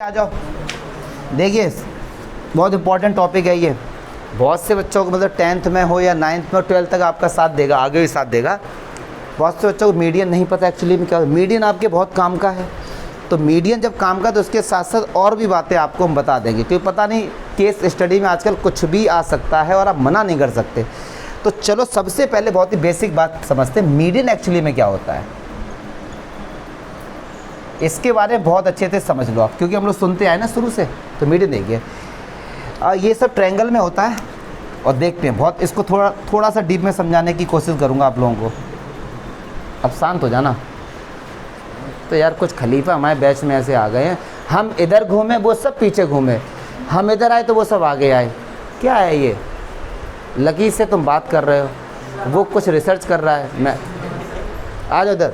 आ जाओ। देखिए बहुत इंपॉर्टेंट टॉपिक है ये। बहुत से बच्चों को मतलब 10th में हो या 9th में 12th तक आपका साथ देगा, आगे भी साथ देगा। बहुत से बच्चों को मीडियन नहीं पता एक्चुअली में क्या। मीडियन आपके बहुत काम का है। तो मीडियन जब काम का तो उसके साथ साथ और भी बातें आपको हम बता देंगे, क्योंकि पता नहीं केस स्टडी में आजकल कुछ भी आ सकता है और आप मना नहीं कर सकते। तो चलो सबसे पहले बहुत ही बेसिक बात समझते हैं, मीडियन एक्चुअली में क्या होता है। इसके बारे में बहुत अच्छे से समझ लो आप, क्योंकि हम लोग सुनते आए ना शुरू से। तो मीडियन देखिए, ये सब ट्रायंगल में होता है और देखते हैं बहुत। इसको थोड़ा सा डीप में समझाने की कोशिश करूँगा आप लोगों को। अब शांत हो जाना। तो यार कुछ खलीफा हमारे बैच में ऐसे आ गए हैं, हम इधर घूमे वो सब पीछे घूमे, हम इधर आए तो वो सब आगे आए। क्या है ये? लकी से तुम बात कर रहे हो, वो कुछ रिसर्च कर रहा है। मैं आ जाओ इधर।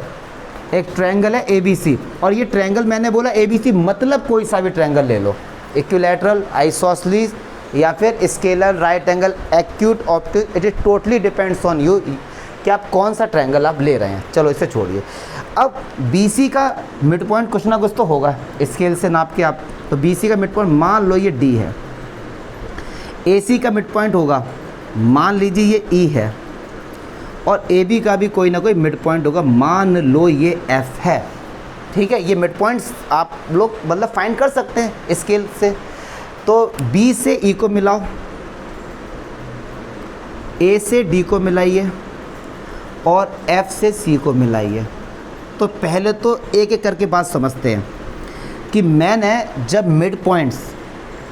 एक ट्रायंगल है ABC, और ये ट्रायंगल मैंने बोला ABC मतलब कोई सा भी ट्रायंगल ले लो, इक्विलैटरल, आइसोसेलेस या फिर scalene, right angle, acute, obtuse. It is totally depends on you कि आप कौन सा ट्रायंगल आप ले रहे हैं। चलो इसे छोड़िए। अब BC का मिड पॉइंट कुछ ना कुछ तो होगा स्केल से नाप के आप। तो BC का मिड पॉइंट मान लो ये D है। AC का मिड पॉइंट होगा, मान लीजिए ये E है। और AB का भी कोई ना कोई मिड पॉइंट होगा, मान लो ये F है। ठीक है, ये मिड पॉइंट्स आप लोग मतलब फाइंड कर सकते हैं स्केल से। तो B से E को मिलाओ, A से D को मिलाइए और F से C को मिलाइए। तो पहले तो एक एक करके बात समझते हैं कि मैंने जब मिड पॉइंट्स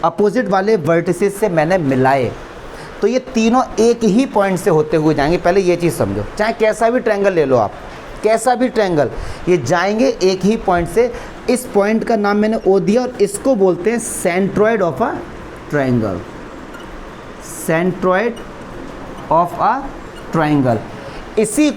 अपोजिट वाले वर्टिसेस से मैंने मिलाए तो ये तीनों एक ही पॉइंट से होते हुए जाएंगे। पहले ये चीज़ समझो, चाहे कैसा भी ट्रायंगल ले लो आप, कैसा भी ट्रायंगल, ये जाएंगे एक ही पॉइंट से। इस पॉइंट का नाम मैंने O दिया और इसको बोलते हैं centroid of a triangle. Centroid of a triangle. इसी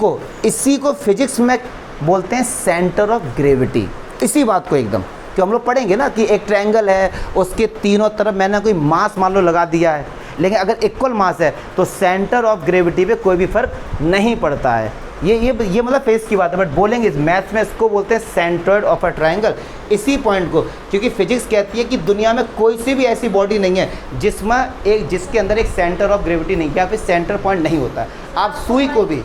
को फिजिक्स में बोलते हैं सेंटर ऑफ ग्रेविटी। इसी बात को एकदम, कि हम लोग पढ़ेंगे ना कि एक ट्रायंगल है, उसके तीनों तरफ मैंने कोई मास मान लो लगा दिया है, लेकिन अगर इक्वल मास है तो सेंटर ऑफ ग्रेविटी पे कोई भी फर्क नहीं पड़ता है। ये मतलब फेस की बात है, बट बोलेंगे मैथ्स में इसको बोलते हैं सेंट्रॉइड ऑफ अ ट्रायंगल। इसी पॉइंट को, क्योंकि फिजिक्स कहती है कि दुनिया में कोई सी भी ऐसी बॉडी नहीं है जिसके अंदर एक सेंटर ऑफ ग्रेविटी नहीं है, या फिर सेंटर पॉइंट नहीं होता है। आप सुई को भी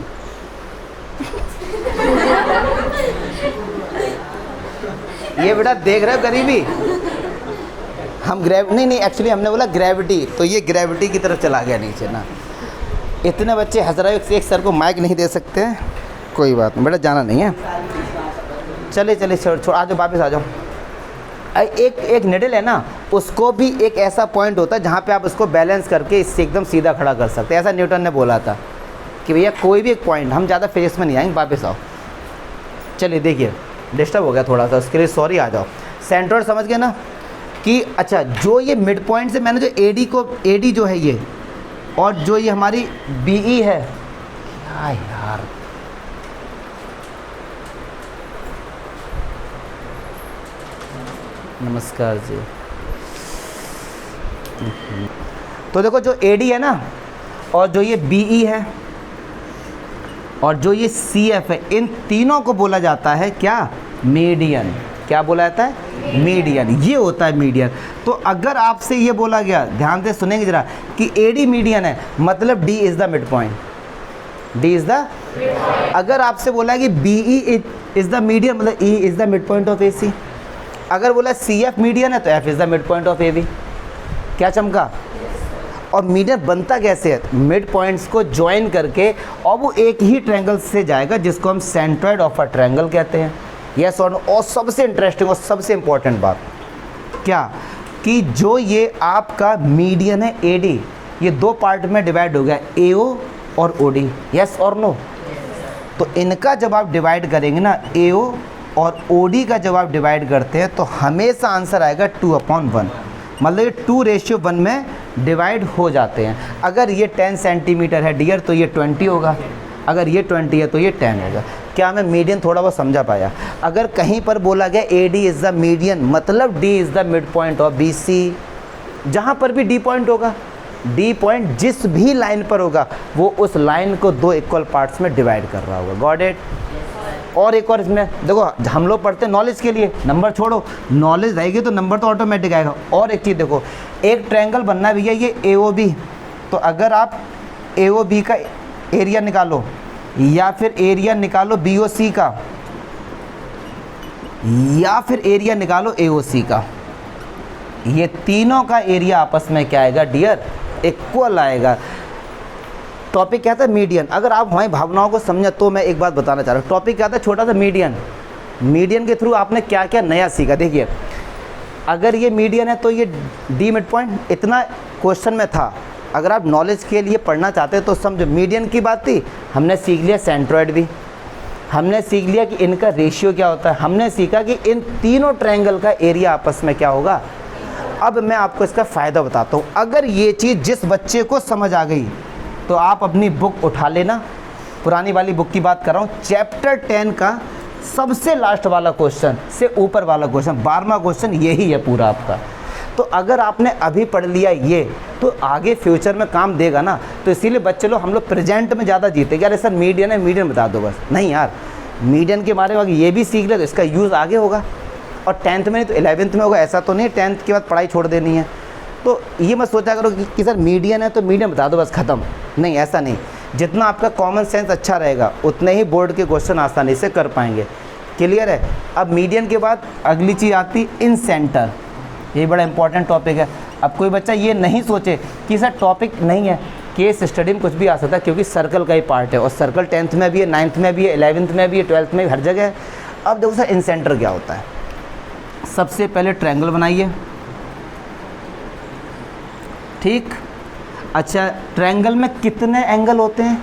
ये बेटा देख रहे हो गरीबी, हम नहीं एक्चुअली हमने बोला ग्रेविटी, तो ये ग्रेविटी की तरफ चला गया नीचे ना। इतने बच्चे हंस रहे हो, एक सर को माइक नहीं दे सकते हैं, कोई बात नहीं बेटा, जाना नहीं है। चलिए छोड़ आ जाओ, वापस आ जाओ। एक निडल है ना, उसको भी एक ऐसा पॉइंट होता है जहाँ पे आप उसको बैलेंस करके इससे एकदम सीधा खड़ा कर सकते हैं। ऐसा न्यूटन ने बोला था कि भैया कोई भी एक पॉइंट, हम ज़्यादा फिजिक्स में नहीं आएंगे, वापस आओ। चलिए देखिए, डिस्टर्ब हो गया थोड़ा सा, उसके लिए सॉरी। आ जाओ। सेंट्रॉइड समझ गए ना कि अच्छा जो ये मिड पॉइंट से मैंने जो AD जो है ये, और जो ये हमारी BE है, क्या यार नमस्कार जी। तो देखो जो AD है ना, और जो ये BE है, और जो ये CF है, इन तीनों को बोला जाता है क्या? मीडियन। क्या बोला जाता है? मीडियन। ये होता है मीडियन। तो अगर आपसे ये बोला गया, ध्यान से सुनेंगे जरा, कि AD मीडियन है मतलब D is the mid point. D is the, अगर आपसे बोला कि BE इज़ द मीडियन मतलब E is the mid point of AC। अगर बोला CF मीडियन है तो F is the mid point of AB। क्या चमका? और मीडियन बनता कैसे है? मिड पॉइंट्स को ज्वाइन करके, और वो एक ही ट्रायंगल से जाएगा जिसको हम सेंट्रॉइड ऑफ अ ट्रायंगल कहते हैं। यस और नो। और सबसे इंटरेस्टिंग और सबसे इंपॉर्टेंट बात क्या, कि जो ये आपका मीडियन है AD, ये दो पार्ट में डिवाइड हो गया, AO और OD। यस और नो। तो इनका जब आप डिवाइड करेंगे ना, AO और OD का जब आप डिवाइड करते हैं तो हमेशा आंसर आएगा 2/1। मतलब ये 2:1 में डिवाइड हो जाते हैं। अगर ये 10 सेंटीमीटर है डियर तो ये 20 होगा, अगर ये 20 है तो ये 10 होगा। क्या मैं मीडियन थोड़ा बहुत समझा पाया? अगर कहीं पर बोला गया AD इज़ द मीडियन मतलब D is the mid point of BC, जहाँ पर भी D पॉइंट होगा, D पॉइंट जिस भी लाइन पर होगा वो उस लाइन को दो इक्वल पार्ट्स में डिवाइड कर रहा होगा। Got it? और एक और इसमें देखो, हम लोग पढ़ते हैं नॉलेज के लिए, नंबर छोड़ो, नॉलेज रहेगी तो नंबर तो ऑटोमेटिक आएगा। और एक चीज़ देखो, एक ट्रायंगल बनना है भैया ये AOB, तो अगर आप AOB का एरिया निकालो या फिर एरिया निकालो BOC का या फिर एरिया निकालो AOC का, ये तीनों का एरिया आपस में क्या आएगा डियर, इक्वल आएगा। टॉपिक क्या था, मीडियन। अगर आप हमारी भावनाओं को समझा तो मैं एक बात बताना चाह रहा हूँ, टॉपिक क्या था, छोटा सा मीडियन। मीडियन के थ्रू आपने क्या क्या नया सीखा। देखिए अगर ये मीडियन है तो ये D मिड पॉइंट इतना क्वेश्चन में था। अगर आप नॉलेज के लिए पढ़ना चाहते हैं तो समझो, मीडियन की बात थी, हमने सीख लिया सेंट्रोइड भी, हमने सीख लिया कि इनका रेशियो क्या होता है, हमने सीखा कि इन तीनों ट्रायंगल का एरिया आपस में क्या होगा। अब मैं आपको इसका फ़ायदा बताता हूँ। अगर ये चीज़ जिस बच्चे को समझ आ गई तो आप अपनी बुक उठा लेना, पुरानी वाली बुक की बात कर रहा हूँ, चैप्टर 10 का सबसे लास्ट वाला क्वेश्चन से ऊपर वाला क्वेश्चन, 12वां क्वेश्चन यही है पूरा आपका। तो अगर आपने अभी पढ़ लिया ये तो आगे फ्यूचर में काम देगा ना। तो इसीलिए बच्चे लोग, हम लोग प्रेजेंट में ज़्यादा जीते। यार सर मीडियन है, मीडियन बता दो बस, नहीं यार, मीडियन के बारे में अगर ये भी सीख ले तो इसका यूज़ आगे होगा, और 10th में नहीं तो 11th में होगा। ऐसा तो नहीं 10th के बाद पढ़ाई छोड़ देनी है। तो ये मत सोचा करो कि सर मीडियन है तो मीडियन बता दो बस ख़त्म, नहीं ऐसा नहीं। जितना आपका कॉमन सेंस अच्छा रहेगा उतने ही बोर्ड के क्वेश्चन आसानी से कर पाएंगे। क्लियर है। अब मीडियन के बाद अगली चीज़ आती इन सेंटर, ये बड़ा इंपॉर्टेंट टॉपिक है। अब कोई बच्चा ये नहीं सोचे कि सर टॉपिक नहीं है, केस स्टडी में कुछ भी आ सकता है, क्योंकि सर्कल का ही पार्ट है, और सर्कल 10th में भी है, 9th में भी है, 11th में भी है, 12th में भी, हर जगह है। अब देखो सर इन सेंटर क्या होता है। सबसे पहले ट्रायंगल बनाइए, ठीक। अच्छा, ट्रायंगल में कितने एंगल होते हैं,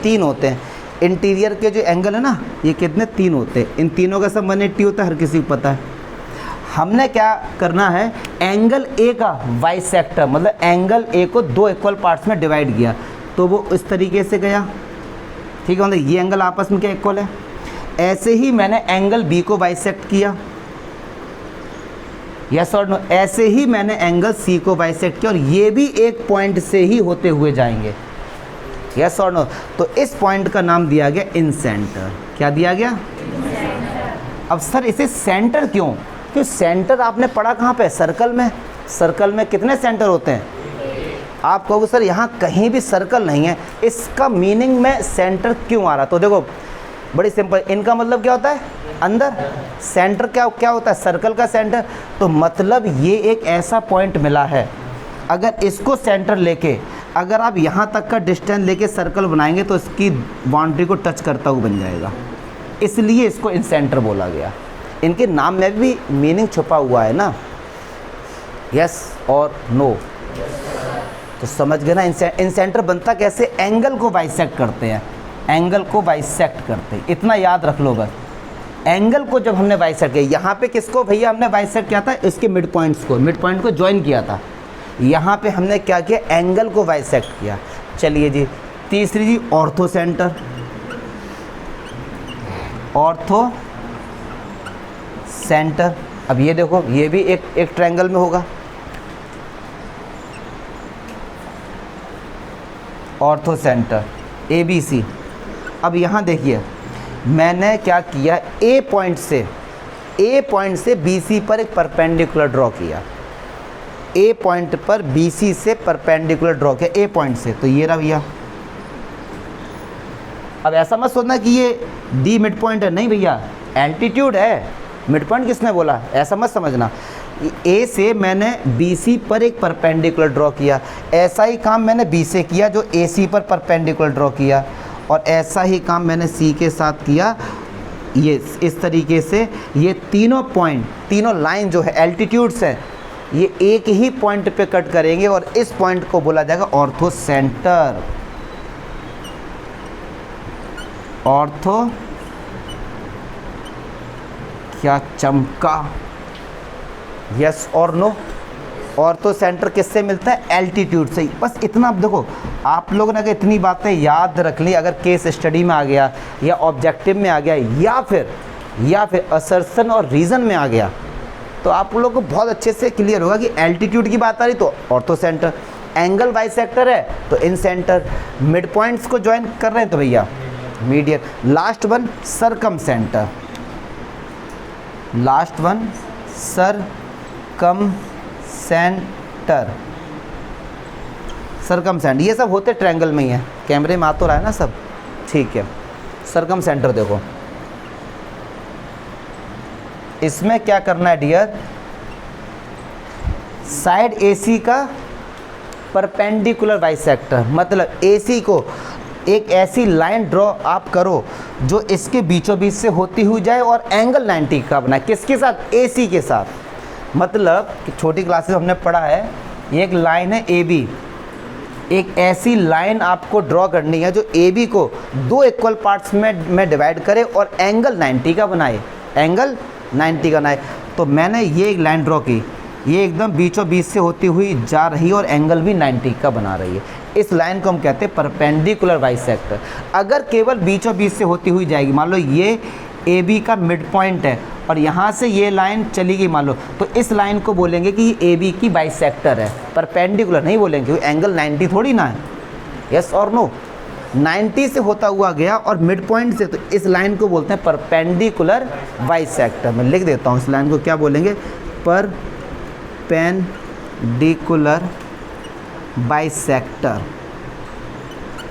3 होते हैं। इंटीरियर के जो एंगल है ना, ये कितने, 3 होते हैं। इन तीनों का सब 180 होता है, हर किसी को पता है। हमने क्या करना है, एंगल A का बाइसेक्टर, मतलब एंगल A को 2 इक्वल पार्ट्स में डिवाइड किया, तो वो इस तरीके से गया, ठीक है। मतलब ये एंगल आपस में क्या इक्वल है। ऐसे ही मैंने एंगल B को बाइसेक्ट किया, यस और नो। ऐसे ही मैंने एंगल C को बाइसेक्ट किया, और ये भी एक पॉइंट से ही होते हुए जाएंगे, यस और नो। तो इस पॉइंट का नाम दिया गया इन सेंटर। क्या दिया गया, अब सर इसे सेंटर क्यों, क्योंकि सेंटर आपने पढ़ा कहाँ पे, सर्कल में। सर्कल में कितने सेंटर होते हैं, आप कहोगे सर यहाँ कहीं भी सर्कल नहीं है, इसका मीनिंग में सेंटर क्यों आ रहा। तो देखो बड़ी सिंपल, इनका मतलब क्या होता है अंदर, सेंटर क्या क्या होता है, सर्कल का सेंटर। तो मतलब ये एक ऐसा पॉइंट मिला है, अगर इसको सेंटर लेके अगर आप यहाँ तक का डिस्टेंस लेके सर्कल बनाएंगे तो इसकी बाउंड्री को टच करता हुआ बन जाएगा, इसलिए इसको इन सेंटर बोला गया। इनके नाम में भी मीनिंग छुपा हुआ है ना, यस और नो। तो समझ गए ना, इन सेंटर बनता कैसे, एंगल को बाइसेक्ट करते हैं, एंगल को बाइसेक्ट करते हैं, इतना याद रख लो बस। एंगल को जब हमने बाइसेक्ट किया, यहाँ पे किसको भैया हमने बाइसेक्ट किया था, इसके मिड पॉइंट्स को, मिड पॉइंट को ज्वाइन किया था। यहाँ पे हमने क्या किया, एंगल को बाइसेक्ट किया। चलिए जी, तीसरी जी ऑर्थो सेंटर। ऑर्थो सेंटर, अब ये देखो ये भी एक ट्रायंगल में होगा, ऑर्थो सेंटर ABC। अब यहाँ देखिए मैंने क्या किया, A पॉइंट से BC पर एक परपेंडिकुलर ड्रॉ किया, A पॉइंट पर BC से परपेंडिकुलर ड्रॉ किया, A पॉइंट से। तो ये रहा भैया। अब ऐसा मत सोचना कि ये D मिड पॉइंट है, नहीं भैया, एल्टीट्यूड है। मिड पॉइंट किसने बोला, ऐसा मत समझना। A से मैंने BC पर एक परपेंडिकुलर ड्रॉ किया, ऐसा ही काम मैंने B से किया जो AC पर परपेंडिकुलर ड्रॉ किया, और ऐसा ही काम मैंने C के साथ किया, ये इस तरीके से। ये तीनों पॉइंट, तीनों लाइन जो है एल्टीट्यूड्स है, ये एक ही पॉइंट पे कट करेंगे, और इस पॉइंट को बोला जाएगा ऑर्थो सेंटर। ऑर्थो, क्या चमका, यस और नो। ऑर्थो सेंटर किससे मिलता है, एल्टीट्यूड से। बस इतना। अब देखो आप लोगों ने अगर इतनी बातें याद रख ली, अगर केस स्टडी में आ गया या ऑब्जेक्टिव में आ गया या फिर असर्शन और रीज़न में आ गया, तो आप लोगों को बहुत अच्छे से क्लियर होगा कि एल्टीट्यूड की बात आ रही तो ऑर्थो सेंटर, एंगल बाइसेक्टर है तो इन सेंटर, मिड पॉइंट्स को ज्वाइन कर रहे हैं तो भैया median. Last one circumcentre, last one circumcentre, circumcentre, ये सब होते ट्रायंगल में ही है। कैमरे में आ तो रहा है ना सब, ठीक है। सरकम सेंटर देखो, इसमें क्या करना है डियर, साइड AC का परपेंडिकुलर बाइसेक्टर, मतलब AC को एक ऐसी लाइन ड्रॉ आप करो जो इसके बीचों बीच से होती हुई जाए और एंगल 90 का बनाए। किसके साथ? AC के साथ। मतलब कि छोटी क्लासेस में हमने पढ़ा है, ये एक लाइन है AB, एक ऐसी लाइन आपको ड्रॉ करनी है जो AB को दो इक्वल पार्ट्स में डिवाइड करे और एंगल 90 का बनाए, एंगल 90 का बनाए। तो मैंने ये एक लाइन ड्रॉ की, ये एकदम बीचों बीच से होती हुई जा रही है और एंगल भी 90 का बना रही है। इस लाइन को हम कहते हैं परपेंडिकुलर बाइसेक्टर। अगर केवल बीचों बीच से होती हुई जाएगी, मान लो ये AB का मिड पॉइंट है और यहाँ से ये लाइन चली गई मान लो, तो इस लाइन को बोलेंगे कि ये AB की बाइसेक्टर है। परपेंडिकुलर नहीं बोलेंगे क्योंकि एंगल 90 थोड़ी ना है, यस और नो। 90 से होता हुआ गया और मिड पॉइंट से, तो इस लाइन को बोलते हैं परपेंडिकुलर बाइसेक्टर। मैं लिख देता हूँ इस लाइन को क्या बोलेंगे, परपेंडिकुलर बाइसेक्टर,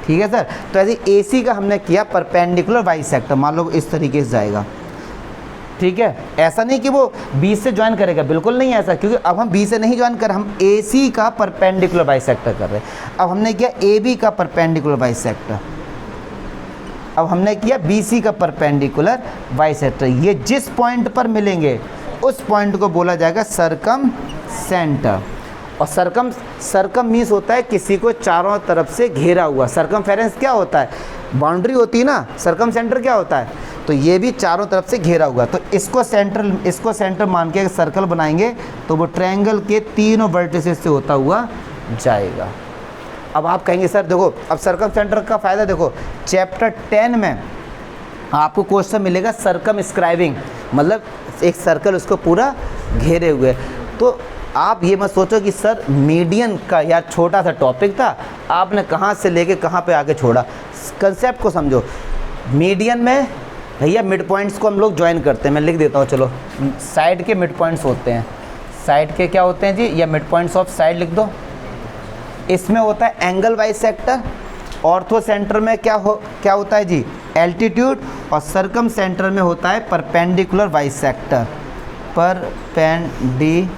ठीक है सर। तो ऐसे AC का हमने किया परपेंडिकुलर बाइसेक्टर, मान लो इस तरीके से जाएगा, ठीक है। ऐसा नहीं कि वो B से ज्वाइन करेगा, बिल्कुल नहीं ऐसा, क्योंकि अब हम B से नहीं ज्वाइन कर, हम AC का परपेंडिकुलर बाइसेक्टर कर रहे हैं। अब हमने किया AB का परपेंडिकुलर बाइसेक्टर, अब हमने किया BC का परपेंडिकुलर बाइसेक्टर। ये जिस पॉइंट पर मिलेंगे उस पॉइंट को बोला जाएगा सरकम सेंटर। और सरकम मीन्स होता है किसी को चारों तरफ से घेरा हुआ। सरकमफेरेंस क्या होता है, बाउंड्री होती है ना, सरकम सेंटर क्या होता है, तो ये भी चारों तरफ से घेरा हुआ। तो इसको सेंटर मान के सर्कल बनाएंगे तो वो ट्रायंगल के तीनों वर्टिसेस से होता हुआ जाएगा। अब आप कहेंगे सर देखो, अब सर्कम सेंटर का फ़ायदा देखो, चैप्टर 10 में आपको क्वेश्चन मिलेगा सर्कम स्क्राइबिंग, मतलब एक सर्कल उसको पूरा घेरे हुए। तो आप ये मत सोचो कि सर मीडियन का यार छोटा सा टॉपिक था, आपने कहाँ से लेके कहाँ पे आके छोड़ा। कंसेप्ट को समझो। मीडियन में भैया मिड पॉइंट्स को हम लोग ज्वाइन करते हैं, मैं लिख देता हूँ, चलो साइड के मिड पॉइंट्स होते हैं। साइड के क्या होते हैं जी, या मिड पॉइंट्स ऑफ साइड लिख दो। इसमें होता है एंगल बाइसेक्टर। ऑर्थो सेंटर में क्या होता है जी, एल्टीट्यूड। और सरकम सेंटर में होता है परपेंडिकुलर बाइसेक्टर। परपेंडिकुलर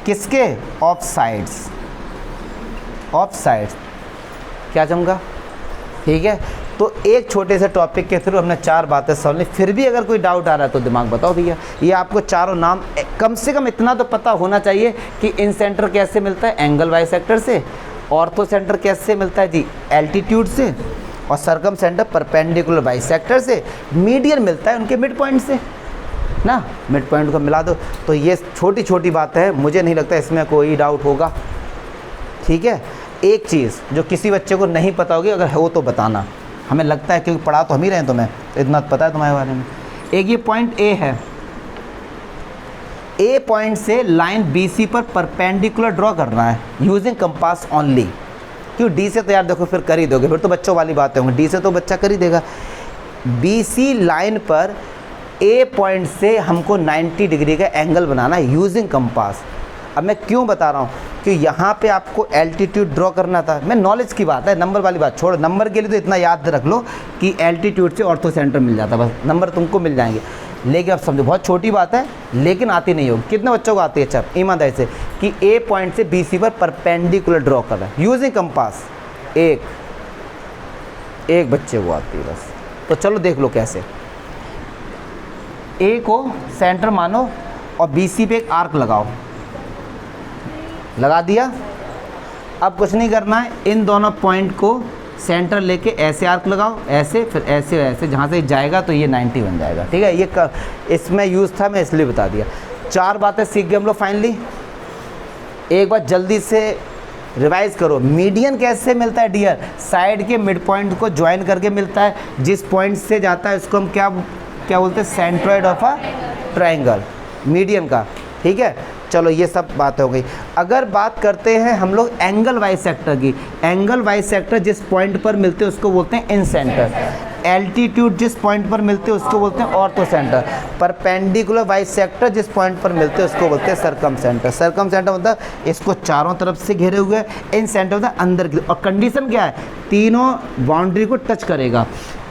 किसके, ऑफ साइड्स, ऑफ साइड्स। क्या जमगा, ठीक है। तो एक छोटे से टॉपिक के थ्रू हमने 4 बातें समझ ली। फिर भी अगर कोई डाउट आ रहा है तो दिमाग बताओ भैया। ये आपको चारों नाम कम से कम इतना तो पता होना चाहिए कि इन सेंटर कैसे मिलता है, एंगल बाइसेक्टर से। ऑर्थो सेंटर कैसे मिलता है जी, एल्टीट्यूड से। और सरकम सेंटर परपेंडिकुलर बाइसेक्टर से। मीडियन मिलता है उनके मिड पॉइंट से ना, मिड पॉइंट को मिला दो। तो ये छोटी छोटी बातें हैं, मुझे नहीं लगता इसमें कोई डाउट होगा, ठीक है। एक चीज़ जो किसी बच्चे को नहीं पता होगी, अगर हो तो बताना, हमें लगता है क्योंकि पढ़ा तो हम ही रहे हैं तुम्हें, इतना पता है तुम्हारे बारे में। एक ये पॉइंट ए है, ए पॉइंट से लाइन BC पर परपेंडिकुलर ड्रॉ करना है यूजिंग कंपास ओनली। क्यों, डी से तो यार देखो फिर कर ही दोगे, फिर तो बच्चों वाली बातें होंगी, डी से तो बच्चा कर ही देगा। BC लाइन पर ए पॉइंट से हमको 90 डिग्री का एंगल बनाना है यूजिंग कंपास। अब मैं क्यों बता रहा हूँ कि यहाँ पे आपको एल्टीट्यूड ड्रॉ करना था। मैं नॉलेज की बात है, नंबर वाली बात छोड़ो। नंबर के लिए तो इतना याद रख लो कि एल्टीट्यूड से ऑर्थो सेंटर मिल जाता, बस नंबर तुमको मिल जाएंगे। लेकिन अब समझो, बहुत छोटी बात है लेकिन आती नहीं होगी। कितने बच्चों को आती है, अच्छा ईमानदारी से, कि ए पॉइंट से BC पर परपेंडिकुलर ड्रॉ कर रहा है यूजिंग कंपास। एक बच्चे को आती है बस। तो चलो देख लो कैसे। ए को सेंटर मानो और BC पे एक आर्क लगाओ, लगा दिया। अब कुछ नहीं करना है, इन दोनों पॉइंट को सेंटर लेके ऐसे आर्क लगाओ, ऐसे फिर ऐसे ऐसे, जहाँ से जाएगा तो ये 90 बन जाएगा, ठीक है। ये इसमें यूज़ था, मैं इसलिए बता दिया। 4 बातें सीख गए हम लोग फाइनली। एक बार जल्दी से रिवाइज करो, मीडियन कैसे मिलता है डियर, साइड के मिड पॉइंट को ज्वाइन करके मिलता है। जिस पॉइंट से जाता है उसको हम क्या बोलते हैं, centroid of a triangle, median का, ठीक है। चलो ये सब बात हो गई। अगर बात करते हैं हम लोग एंगल वाइज सेक्टर की, एंगल वाइज सेक्टर जिस पॉइंट पर मिलते हैं उसको बोलते हैं इन सेंटर, एल्टीट्यूड जिस पॉइंट पर मिलते हैं उसको बोलते हैं ortho centre, perpendicular wise sector जिस पॉइंट पर मिलते हैं उसको बोलते हैं सर्कम सेंटर। सर्कम सेंटर मतलब इसको चारों तरफ से घेरे हुए, इन सेंटर मतलब अंदर की, और कंडीशन क्या है, तीनों बाउंड्री को टच करेगा,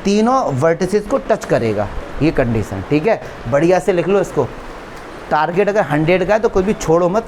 तीनों वर्टिसेस को टच करेगा, ये कंडीशन, ठीक है। बढ़िया से लिख लो इसको। टारगेट अगर 100 का है तो कोई भी छोड़ो मत,